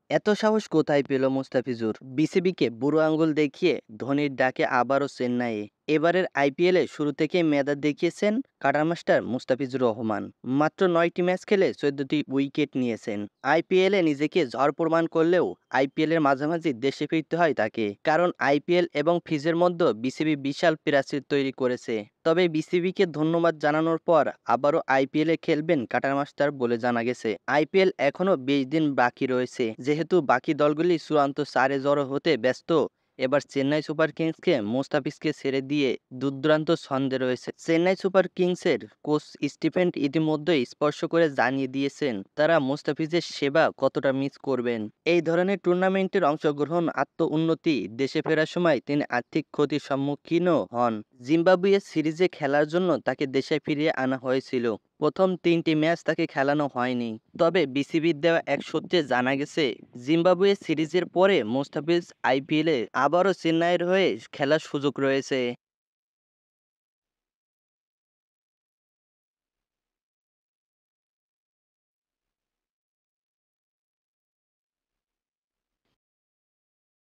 এত সাহস কোথায় পেল মুস্তাফিজুর? বিসিবিকে বুড়ো আঙুল দেখিয়ে ধোনির ডাকে আবারও চেন্নাইয়ে। এবারের আইপিএলে শুরু থেকেই মেধা দেখিয়েছেন কাটার মাস্টার মুস্তাফিজুর রহমান। মাত্র ৯টি ম্যাচ খেলে ১৪টি উইকেট নিয়েছেন। আইপিএলে নিজেকে ঝড় প্রমাণ করলেও আইপিএলের মাঝামাঝি দেশে ফিরতে হয় তাকে, কারণ আইপিএল এবং ফিজের মধ্যে বিসিবি বিশাল প্রাচীর তৈরি করেছে। তবে বিসিবিকে ধন্যবাদ জানানোর পর আবারও আইপিএলে খেলবেন কাটার মাস্টার বলে জানা গেছে। আইপিএল এখনও ২০ দিন বাকি রয়েছে, যেহেতু বাকি দলগুলি চূড়ান্ত চারে জড়ো হতে ব্যস্ত। এবার চেন্নাই সুপার কিংসকে মুস্তাফিজকে ছেড়ে দিয়ে দুর্দান্ত ছন্দে রয়েছে। চেন্নাই সুপার কিংসের কোচ স্টিফেন ইতিমধ্যেই স্পষ্ট করে জানিয়ে দিয়েছেন তারা মুস্তাফিজের সেবা কতটা মিস করবেন। এই ধরনের টুর্নামেন্টের অংশগ্রহণ উন্নতি দেশে ফেরার সময় তিনি আর্থিক ক্ষতির সম্মুখীনও হন। জিম্বাবুয়ে সিরিজে খেলার জন্য তাকে দেশে ফিরিয়ে আনা হয়েছিল। প্রথম ৩টি ম্যাচ তাকে খেলানো হয়নি। তবে বিসিবির দেওয়া এক সূত্রে জানা গেছে জিম্বাবুয়ে সিরিজের পরে মুস্তাফিজ আইপিএলে আবারও চেন্নাইয়ের হয়ে খেলার সুযোগ রয়েছে।